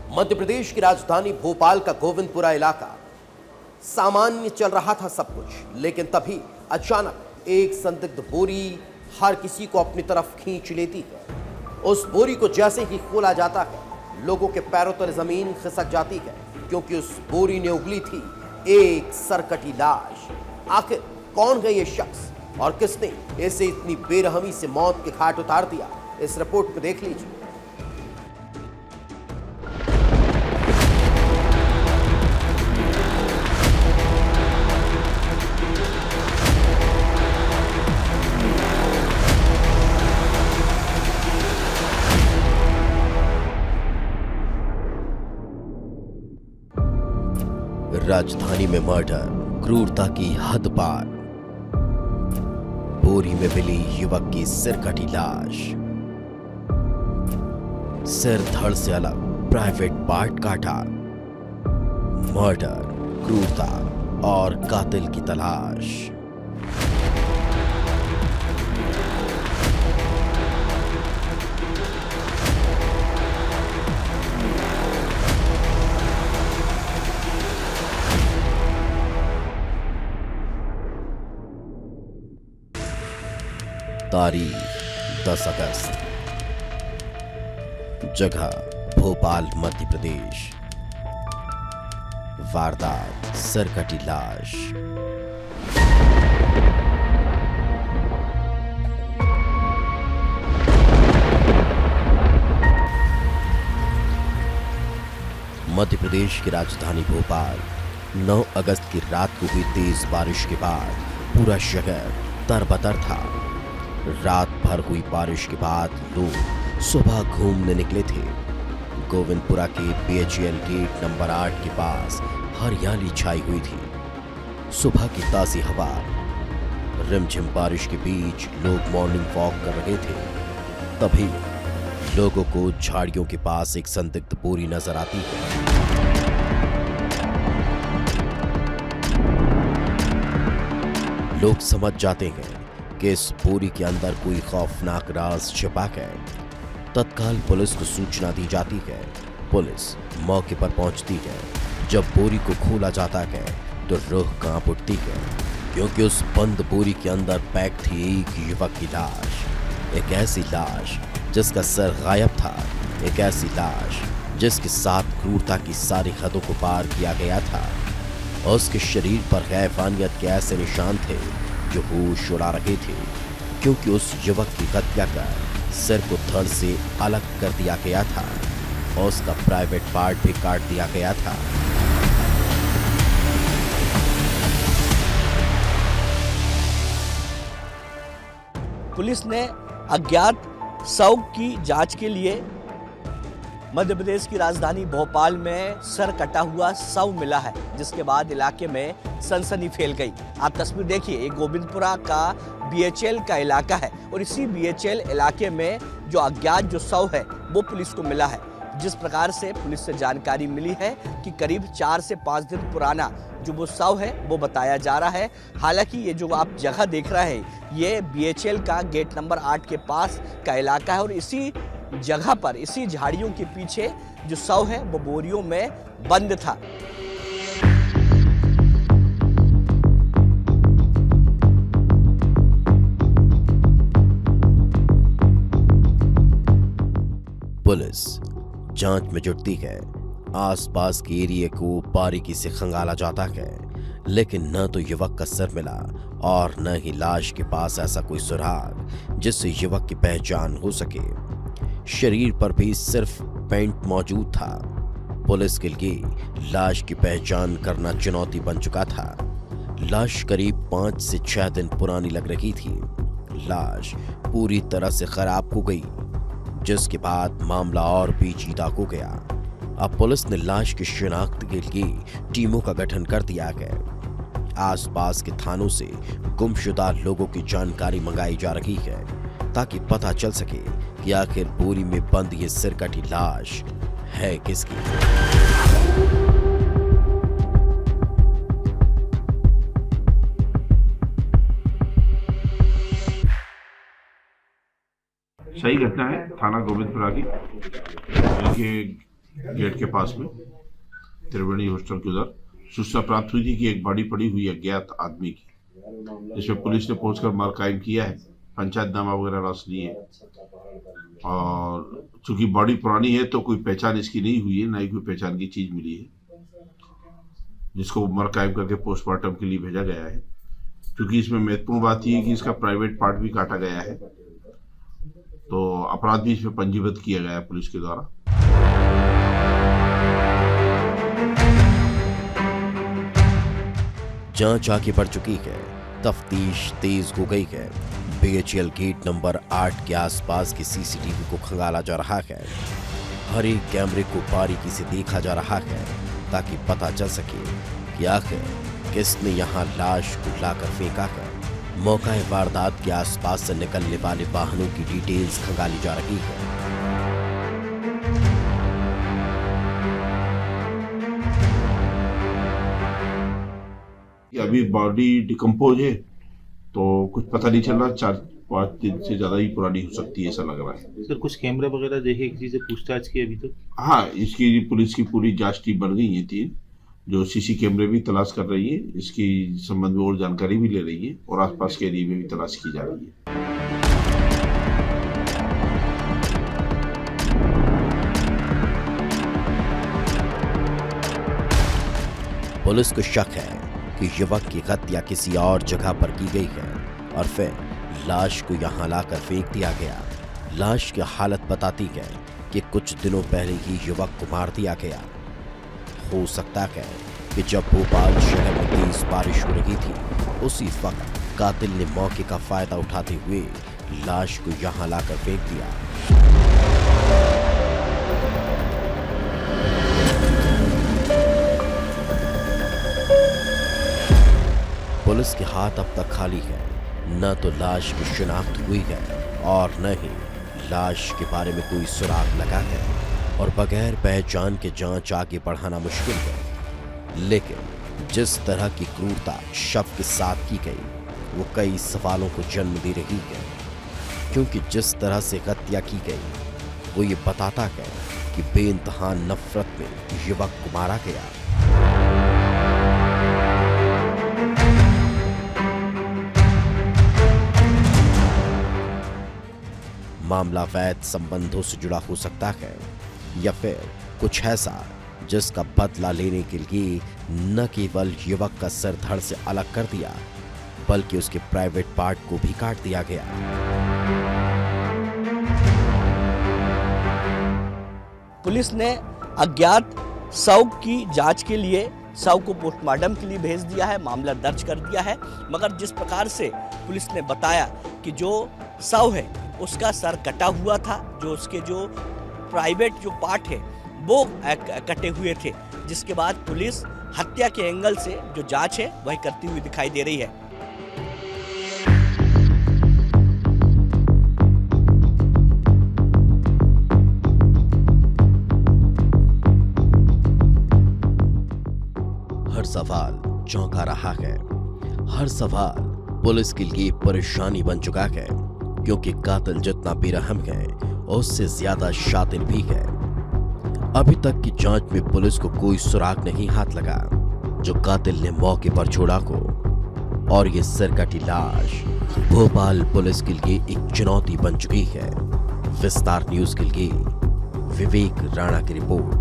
मध्य प्रदेश की राजधानी भोपाल का गोविंदपुरा इलाका सामान्य चल रहा था सब कुछ, लेकिन तभी अचानक एक संदिग्ध बोरी हर किसी को अपनी तरफ खींच लेती है। उस बोरी को जैसे ही खोला जाता है, लोगों के पैरों तले जमीन खिसक जाती है, क्योंकि उस बोरी ने उगली थी एक सरकटी लाश। आखिर कौन है ये शख्स और किसने इसे इतनी बेरहमी से मौत के घाट उतार दिया, इस रिपोर्ट को देख लीजिए। राजधानी में मर्डर, क्रूरता की हद पार। बोरी में मिली युवक की सिरकटी लाश, सिर धड़ से अलग, प्राइवेट पार्ट काटा। मर्डर, क्रूरता और कातिल की तलाश। तारीख 10 अगस्त, जगह भोपाल मध्य प्रदेश। वारदात सिरकटी लाश। मध्य प्रदेश की राजधानी भोपाल 9 अगस्त की रात को हुई तेज बारिश के बाद पूरा शहर तरबतर था। रात भर हुई बारिश के बाद लोग सुबह घूमने निकले थे। गोविंदपुरा के बीएचईएल गेट नंबर 8 के पास हरियाली छाई हुई थी। सुबह की ताजी हवा, रिमझिम बारिश के बीच लोग मॉर्निंग वॉक कर रहे थे। तभी लोगों को झाड़ियों के पास एक संदिग्ध बोरी नजर आती है। लोग समझ जाते हैं कि इस बोरी के अंदर कोई खौफनाक राज छिपा है। तत्काल पुलिस को सूचना दी जाती है। पुलिस मौके पर पहुंचती है। जब बोरी को खोला जाता है तो रूह कांप उठती है, क्योंकि उस बंद बोरी के अंदर पैक थी एक युवक की लाश। एक ऐसी लाश जिसका सर गायब था, एक ऐसी लाश जिसके साथ क्रूरता की सारी हदों को पार किया गया था। और उसके शरीर पर हैवानियत के ऐसे निशान थे जो होश उड़ा रहे थे, क्योंकि उस युवक की हत्या कर सिर को धड़ से अलग कर दिया गया था और उसका प्राइवेट पार्ट भी काट दिया गया था। पुलिस ने अज्ञात शव की जांच के लिए मध्य प्रदेश की राजधानी भोपाल में सर कटा हुआ शव मिला है, जिसके बाद इलाके में सनसनी फैल गई। आप तस्वीर देखिए, ये गोविंदपुरा का बीएचईएल का इलाका है और इसी बीएचईएल इलाके में जो अज्ञात जो शव है वो पुलिस को मिला है। जिस प्रकार से पुलिस से जानकारी मिली है कि करीब 4 से 5 दिन पुराना जो वो शव है वो बताया जा रहा है। हालांकि ये जो आप जगह देख रहे हैं ये बीएचईएल का गेट नंबर 8 के पास का इलाका है और इसी जगह पर, इसी झाड़ियों के पीछे जो शव है वो बोरियों में बंद था। पुलिस जांच में जुटती है। आसपास के एरिया को बारीकी से खंगाला जाता है, लेकिन न तो युवक का सर मिला और न ही लाश के पास ऐसा कोई सुराग जिससे युवक की पहचान हो सके। शरीर पर भी सिर्फ पेंट मौजूद था। पुलिस के लिए लाश की पहचान करना चुनौती बन चुका था। लाश करीब 5 से 6 दिन पुरानी लग रही थी। लाश पूरी तरह से खराब हो गई, जिसके बाद मामला और पेचीदा हो गया। अब पुलिस ने लाश की शिनाख्त के लिए टीमों का गठन कर दिया है। आसपास के थानों से गुमशुदा लोगों की जानकारी मंगाई जा रही है, ताकि पता चल सके कि आखिर बोरी में बंद ये सिरकटी लाश है किसकी। सही घटना है थाना गोविंदपुरा की, क्योंकि गेट के पास में त्रिवेणी हॉस्टल के उधर सूचना प्राप्त हुई थी कि एक बॉडी पड़ी हुई है अज्ञात आदमी की, जिसमें पुलिस ने पहुंचकर मार कायम किया है, पंचायतनामा वगैरह रस लिए। और चूंकि बॉडी पुरानी है तो कोई पहचान इसकी नहीं हुई है, ना ही कोई पहचान की चीज मिली है, जिसको मर कायम करके पोस्टमार्टम के लिए भेजा गया है। क्योंकि इसमें महत्वपूर्ण बात यह है कि इसका प्राइवेट पार्ट भी काटा गया है, तो अपराध भी इसमें पंजीबद्ध किया गया है पुलिस के द्वारा। जांच आगे बढ़ चुकी है, तफ्तीश तेज हो गई है। बीएचईएल गेट नंबर 8 के आसपास की सीसीटीवी को खंगाला जा रहा है। हर एक कैमरे को बारीकी से देखा जा रहा है ताकि पता चल सके कि आखिर किसने यहां लाश को लाकर फेंका है। मौका वारदात के आसपास से निकलने वाले वाहनों की डिटेल्स खंगाली जा रही है। अभी बॉडी डिकम्पोज है तो कुछ पता नहीं चल रहा, 4-5 दिन से ज्यादा ही पुरानी हो सकती है, ऐसा लग रहा है। सर कुछ कैमरा वगैरह देखे, किसी से पूछताछ की अभी तक? हाँ, इसकी पुलिस की पूरी जांच टीम बन गई है 3, जो सीसी कैमरे भी तलाश कर रही है, इसकी संबंध में और जानकारी भी ले रही है और आसपास के एरिया में भी तलाश की जा रही है। पुलिस को शक है कि युवक की हत्या किसी और जगह पर की गई है और फिर लाश को यहां लाकर फेंक दिया गया। लाश की हालत बताती है कि कुछ दिनों पहले ही युवक को मार दिया गया। हो सकता है कि जब भोपाल शहर में तेज बारिश हो रही थी, उसी वक्त कातिल ने मौके का फायदा उठाते हुए लाश को यहां लाकर फेंक दिया। पुलिस के हाथ अब तक खाली है, न तो लाश की शिनाख्त हुई है और न ही लाश के बारे में कोई सुराग लगा है और बगैर पहचान के जांच आगे बढ़ाना मुश्किल है। लेकिन जिस तरह की क्रूरता शव के साथ की गई वो कई सवालों को जन्म दे रही है, क्योंकि जिस तरह से हत्या की गई वो ये बताता है कि बेइंतहा नफरत में युवक को मारा गया। मामला वैध संबंधों से जुड़ा हो सकता है या फिर कुछ ऐसा जिसका बदला लेने के लिए न केवल युवक का सिर धड़ से अलग कर दिया बल्कि उसके प्राइवेट पार्ट को भी काट दिया गया। पुलिस ने अज्ञात शव की जांच के लिए शव को पोस्टमार्टम के लिए भेज दिया है, मामला दर्ज कर दिया है। मगर जिस प्रकार से पुलिस ने बताया कि जो शव है उसका सर कटा हुआ था, जो उसके जो प्राइवेट जो पार्ट है वो कटे हुए थे, जिसके बाद पुलिस हत्या के एंगल से जो जांच है वही करती हुई दिखाई दे रही है। हर सवाल चौंका रहा है, हर सवाल पुलिस के लिए परेशानी बन चुका है, क्योंकि कातिल जितना बेरहम है उससे ज्यादा शातिर भी है। अभी तक की जांच में पुलिस को कोई सुराग नहीं हाथ लगा जो कातिल ने मौके पर छोड़ा को, और ये सिरकटी लाश भोपाल पुलिस के लिए एक चुनौती बन चुकी है। विस्तार न्यूज के लिए विवेक राणा की रिपोर्ट।